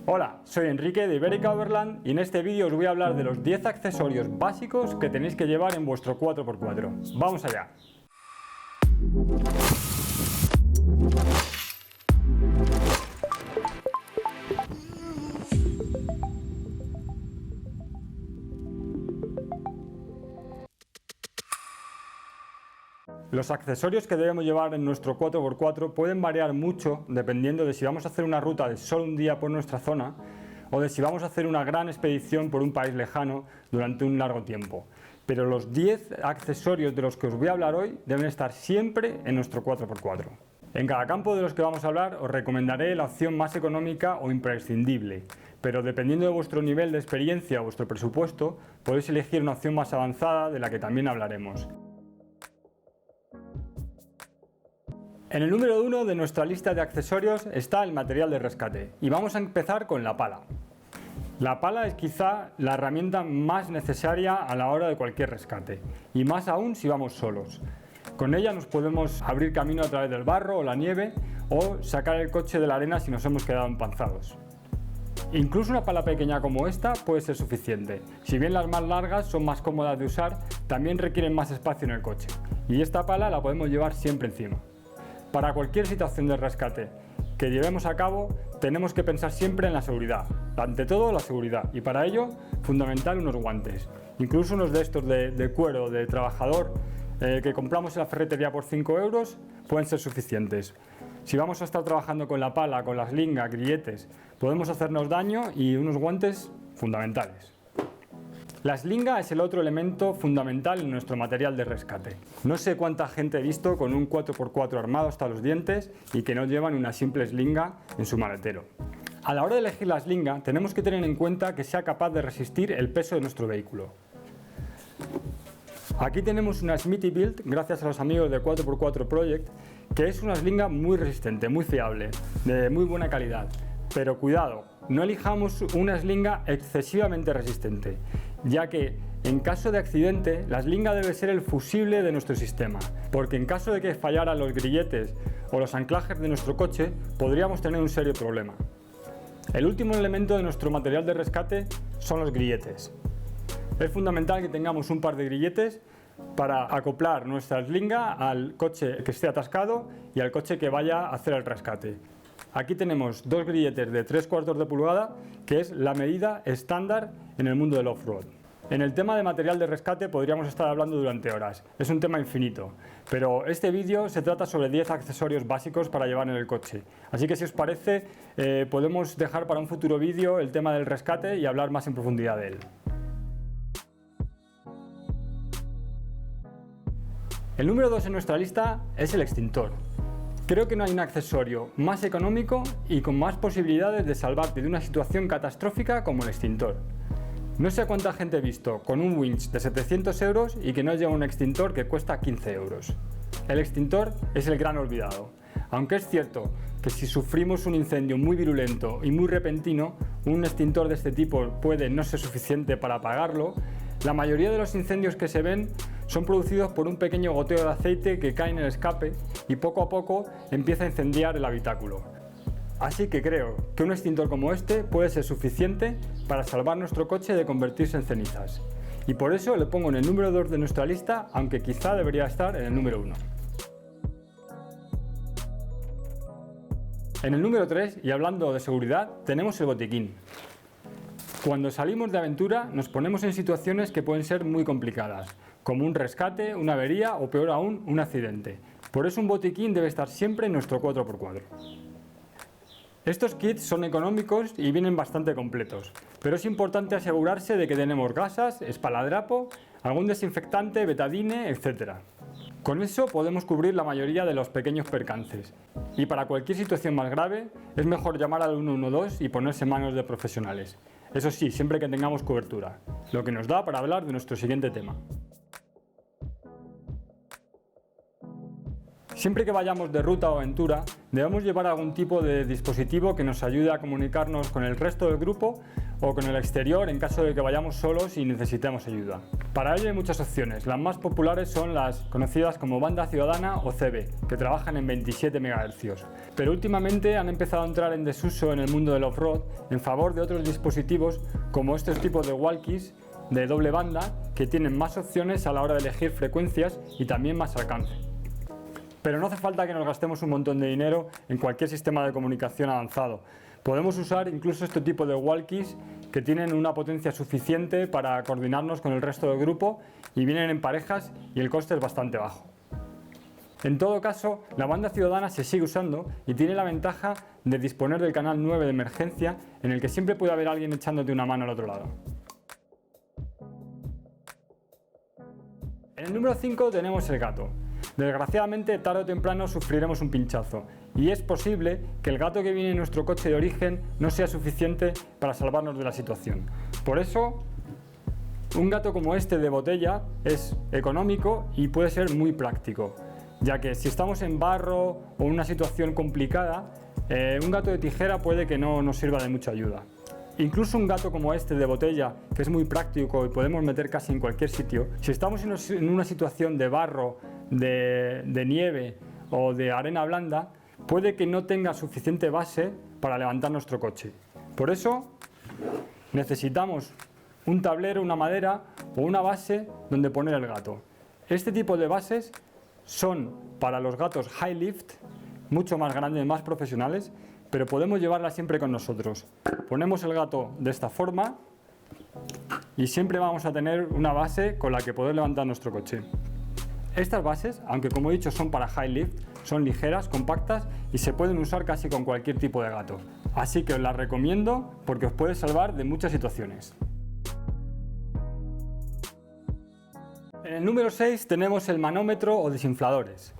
Hola, soy Enrique de Ibérica Overland y en este vídeo os voy a hablar de los 10 accesorios básicos que tenéis que llevar en vuestro 4x4. ¡Vamos allá! Los accesorios que debemos llevar en nuestro 4x4 pueden variar mucho dependiendo de si vamos a hacer una ruta de solo un día por nuestra zona o de si vamos a hacer una gran expedición por un país lejano durante un largo tiempo. Pero los 10 accesorios de los que os voy a hablar hoy deben estar siempre en nuestro 4x4. En cada campo de los que vamos a hablar os recomendaré la opción más económica o imprescindible, pero dependiendo de vuestro nivel de experiencia o vuestro presupuesto podéis elegir una opción más avanzada de la que también hablaremos. En el número 1 de nuestra lista de accesorios está el material de rescate y vamos a empezar con la pala. La pala es quizá la herramienta más necesaria a la hora de cualquier rescate y más aún si vamos solos. Con ella nos podemos abrir camino a través del barro o la nieve o sacar el coche de la arena si nos hemos quedado empanzados. Incluso una pala pequeña como esta puede ser suficiente. Si bien las más largas son más cómodas de usar, también requieren más espacio en el coche y esta pala la podemos llevar siempre encima. Para cualquier situación de rescate que llevemos a cabo, tenemos que pensar siempre en la seguridad. Ante todo, la seguridad. Y para ello, fundamental unos guantes. Incluso unos de estos de cuero, de trabajador, que compramos en la ferretería por 5 euros, pueden ser suficientes. Si vamos a estar trabajando con la pala, con las lingas, grilletes, podemos hacernos daño y unos guantes fundamentales. La slinga es el otro elemento fundamental en nuestro material de rescate. No sé cuánta gente he visto con un 4x4 armado hasta los dientes y que no llevan una simple slinga en su maletero. A la hora de elegir la slinga tenemos que tener en cuenta que sea capaz de resistir el peso de nuestro vehículo. Aquí tenemos una Smithy-Bilt gracias a los amigos de 4x4 Project, que es una slinga muy resistente, muy fiable, de muy buena calidad. Pero cuidado, no elijamos una slinga excesivamente resistente, ya que en caso de accidente la slinga debe ser el fusible de nuestro sistema, porque en caso de que fallaran los grilletes o los anclajes de nuestro coche podríamos tener un serio problema. El último elemento de nuestro material de rescate son los grilletes. Es fundamental que tengamos un par de grilletes para acoplar nuestra slinga al coche que esté atascado y al coche que vaya a hacer el rescate. Aquí tenemos dos grilletes de 3/4 de pulgada, que es la medida estándar en el mundo del off-road. En el tema de material de rescate podríamos estar hablando durante horas, es un tema infinito, pero este vídeo se trata sobre 10 accesorios básicos para llevar en el coche. Así que si os parece, podemos dejar para un futuro vídeo el tema del rescate y hablar más en profundidad de él. El número 2 en nuestra lista es el extintor. Creo que no hay un accesorio más económico y con más posibilidades de salvarte de una situación catastrófica como el extintor. No sé cuánta gente he visto con un winch de 700 euros y que no lleva un extintor que cuesta 15 euros. El extintor es el gran olvidado. Aunque es cierto que si sufrimos un incendio muy virulento y muy repentino, un extintor de este tipo puede no ser suficiente para apagarlo, la mayoría de los incendios que se ven son producidos por un pequeño goteo de aceite que cae en el escape y poco a poco empieza a incendiar el habitáculo. Así que creo que un extintor como este puede ser suficiente para salvar nuestro coche de convertirse en cenizas. Y por eso le pongo en el número 2 de nuestra lista, aunque quizá debería estar en el número 1. En el número 3, y hablando de seguridad, tenemos el botiquín. Cuando salimos de aventura nos ponemos en situaciones que pueden ser muy complicadas, como un rescate, una avería o peor aún, un accidente. Por eso un botiquín debe estar siempre en nuestro 4x4. Estos kits son económicos y vienen bastante completos, pero es importante asegurarse de que tenemos gasas, espaladrapo, algún desinfectante, betadine, etc. Con eso podemos cubrir la mayoría de los pequeños percances. Y para cualquier situación más grave, es mejor llamar al 112 y ponerse en manos de profesionales. Eso sí, siempre que tengamos cobertura, lo que nos da para hablar de nuestro siguiente tema. Siempre que vayamos de ruta o aventura, debemos llevar algún tipo de dispositivo que nos ayude a comunicarnos con el resto del grupo o con el exterior en caso de que vayamos solos y necesitemos ayuda. Para ello hay muchas opciones. Las más populares son las conocidas como banda ciudadana o CB, que trabajan en 27 MHz. Pero últimamente han empezado a entrar en desuso en el mundo del off-road en favor de otros dispositivos como estos tipos de walkies de doble banda que tienen más opciones a la hora de elegir frecuencias y también más alcance. Pero no hace falta que nos gastemos un montón de dinero en cualquier sistema de comunicación avanzado. Podemos usar incluso este tipo de walkies que tienen una potencia suficiente para coordinarnos con el resto del grupo y vienen en parejas y el coste es bastante bajo. En todo caso, la banda ciudadana se sigue usando y tiene la ventaja de disponer del canal 9 de emergencia en el que siempre puede haber alguien echándote una mano al otro lado. En el número 5 tenemos el gato. Desgraciadamente, tarde o temprano sufriremos un pinchazo y es posible que el gato que viene en nuestro coche de origen no sea suficiente para salvarnos de la situación. Por eso, un gato como este de botella es económico y puede ser muy práctico, ya que si estamos en barro o en una situación complicada, un gato de tijera puede que no nos sirva de mucha ayuda. Incluso un gato como este de botella, que es muy práctico y podemos meter casi en cualquier sitio, si estamos en una situación de barro, de nieve o de arena blanda, puede que no tenga suficiente base para levantar nuestro coche. Por eso necesitamos un tablero, una madera o una base donde poner el gato. Este tipo de bases son para los gatos high lift, mucho más grandes, más profesionales, pero podemos llevarla siempre con nosotros. Ponemos el gato de esta forma y siempre vamos a tener una base con la que poder levantar nuestro coche. Estas bases, aunque como he dicho son para high lift, son ligeras, compactas y se pueden usar casi con cualquier tipo de gato. Así que os las recomiendo porque os puede salvar de muchas situaciones. En el número 6 tenemos el manómetro o desinfladores.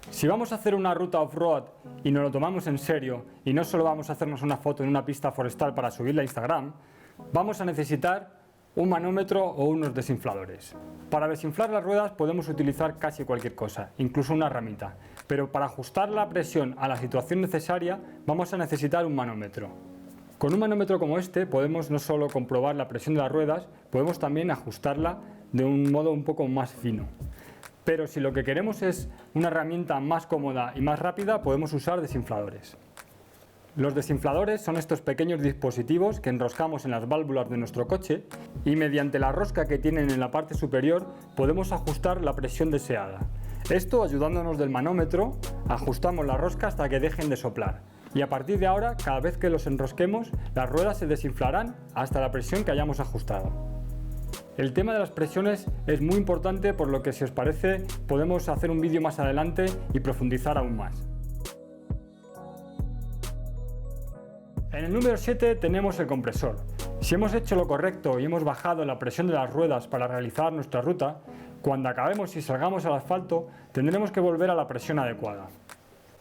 Si vamos a hacer una ruta off-road y nos lo tomamos en serio y no solo vamos a hacernos una foto en una pista forestal para subirla a Instagram, vamos a necesitar un manómetro o unos desinfladores. Para desinflar las ruedas podemos utilizar casi cualquier cosa, incluso una ramita, pero para ajustar la presión a la situación necesaria vamos a necesitar un manómetro. Con un manómetro como este podemos no solo comprobar la presión de las ruedas, podemos también ajustarla de un modo un poco más fino. Pero si lo que queremos es una herramienta más cómoda y más rápida, podemos usar desinfladores. Los desinfladores son estos pequeños dispositivos que enroscamos en las válvulas de nuestro coche y mediante la rosca que tienen en la parte superior podemos ajustar la presión deseada. Esto, ayudándonos del manómetro, ajustamos la rosca hasta que dejen de soplar. Y a partir de ahora, cada vez que los enrosquemos, las ruedas se desinflarán hasta la presión que hayamos ajustado. El tema de las presiones es muy importante, por lo que si os parece podemos hacer un vídeo más adelante y profundizar aún más. En el número 7 tenemos el compresor. Si hemos hecho lo correcto y hemos bajado la presión de las ruedas para realizar nuestra ruta, cuando acabemos y salgamos al asfalto tendremos que volver a la presión adecuada.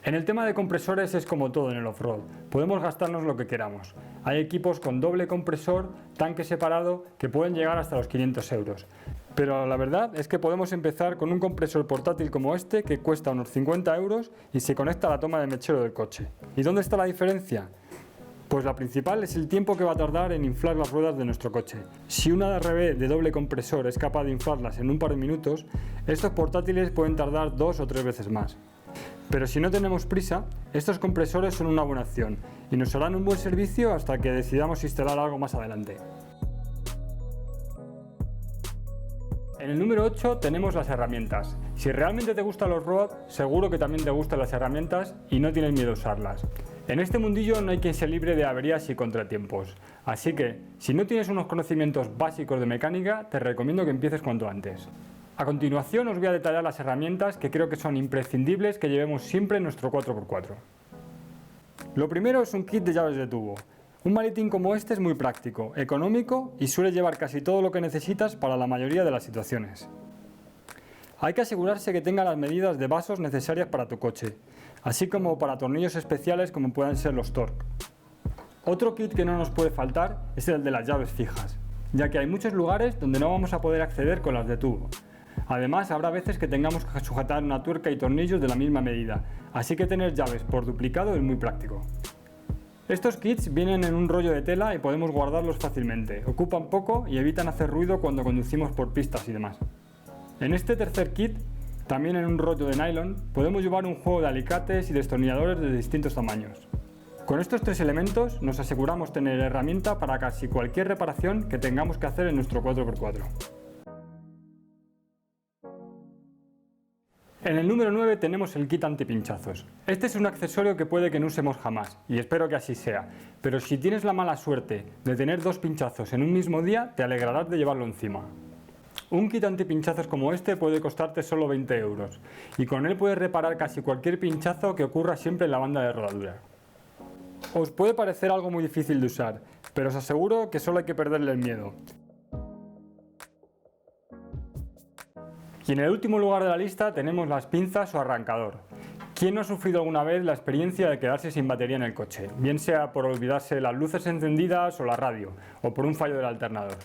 En el tema de compresores es como todo en el off-road, podemos gastarnos lo que queramos. Hay equipos con doble compresor, tanque separado, que pueden llegar hasta los 500 euros. Pero la verdad es que podemos empezar con un compresor portátil como este que cuesta unos 50 euros y se conecta a la toma de mechero del coche. ¿Y dónde está la diferencia? Pues la principal es el tiempo que va a tardar en inflar las ruedas de nuestro coche. Si una DRB de doble compresor es capaz de inflarlas en un par de minutos, estos portátiles pueden tardar 2 o 3 veces más. Pero si no tenemos prisa, estos compresores son una buena opción y nos harán un buen servicio hasta que decidamos instalar algo más adelante. En el número 8 tenemos las herramientas. Si realmente te gustan los road, seguro que también te gustan las herramientas y no tienes miedo a usarlas. En este mundillo no hay quien se libre de averías y contratiempos, así que si no tienes unos conocimientos básicos de mecánica, te recomiendo que empieces cuanto antes. A continuación os voy a detallar las herramientas que creo que son imprescindibles que llevemos siempre en nuestro 4x4. Lo primero es un kit de llaves de tubo. Un maletín como este es muy práctico, económico y suele llevar casi todo lo que necesitas para la mayoría de las situaciones. Hay que asegurarse que tenga las medidas de vasos necesarias para tu coche, así como para tornillos especiales como puedan ser los Torx. Otro kit que no nos puede faltar es el de las llaves fijas, ya que hay muchos lugares donde no vamos a poder acceder con las de tubo. Además, habrá veces que tengamos que sujetar una tuerca y tornillos de la misma medida, así que tener llaves por duplicado es muy práctico. Estos kits vienen en un rollo de tela y podemos guardarlos fácilmente, ocupan poco y evitan hacer ruido cuando conducimos por pistas y demás. En este tercer kit, también en un rollo de nylon, podemos llevar un juego de alicates y destornilladores de distintos tamaños. Con estos tres elementos nos aseguramos tener herramienta para casi cualquier reparación que tengamos que hacer en nuestro 4x4. En el número 9 tenemos el kit antipinchazos. Este es un accesorio que puede que no usemos jamás, y espero que así sea, pero si tienes la mala suerte de tener 2 pinchazos en un mismo día, te alegrarás de llevarlo encima. Un kit antipinchazos como este puede costarte solo 20 euros, y con él puedes reparar casi cualquier pinchazo que ocurra siempre en la banda de rodadura. Os puede parecer algo muy difícil de usar, pero os aseguro que solo hay que perderle el miedo. Y en el último lugar de la lista tenemos las pinzas o arrancador. ¿Quién no ha sufrido alguna vez la experiencia de quedarse sin batería en el coche? Bien sea por olvidarse las luces encendidas o la radio, o por un fallo del alternador.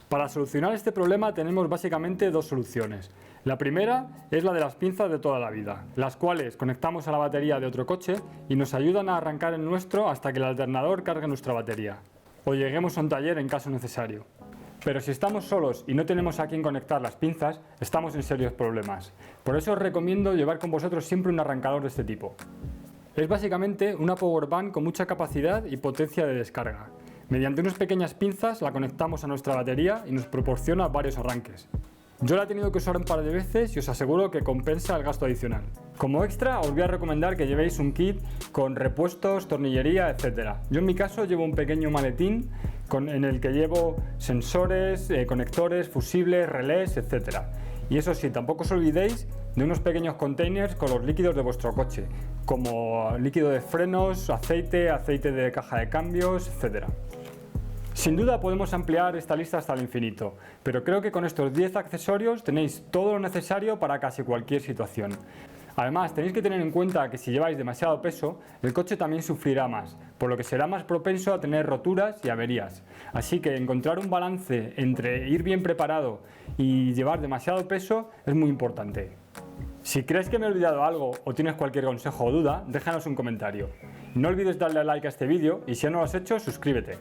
Para solucionar este problema tenemos básicamente dos soluciones. La primera es la de las pinzas de toda la vida, las cuales conectamos a la batería de otro coche y nos ayudan a arrancar el nuestro hasta que el alternador cargue nuestra batería, o lleguemos a un taller en caso necesario. Pero si estamos solos y no tenemos a quien conectar las pinzas, estamos en serios problemas. Por eso os recomiendo llevar con vosotros siempre un arrancador de este tipo. Es básicamente una powerbank con mucha capacidad y potencia de descarga. Mediante unas pequeñas pinzas la conectamos a nuestra batería y nos proporciona varios arranques. Yo la he tenido que usar un par de veces y os aseguro que compensa el gasto adicional. Como extra os voy a recomendar que llevéis un kit con repuestos, tornillería, etc. Yo en mi caso llevo un pequeño maletín en el que llevo sensores, conectores, fusibles, relés, etc. Y eso sí, tampoco os olvidéis de unos pequeños containers con los líquidos de vuestro coche, como líquido de frenos, aceite de caja de cambios, etc. Sin duda podemos ampliar esta lista hasta el infinito, pero creo que con estos 10 accesorios tenéis todo lo necesario para casi cualquier situación. Además, tenéis que tener en cuenta que si lleváis demasiado peso, el coche también sufrirá más, por lo que será más propenso a tener roturas y averías. Así que encontrar un balance entre ir bien preparado y llevar demasiado peso es muy importante. Si crees que me he olvidado algo o tienes cualquier consejo o duda, déjanos un comentario. No olvides darle a like a este vídeo y si aún no lo has hecho, suscríbete.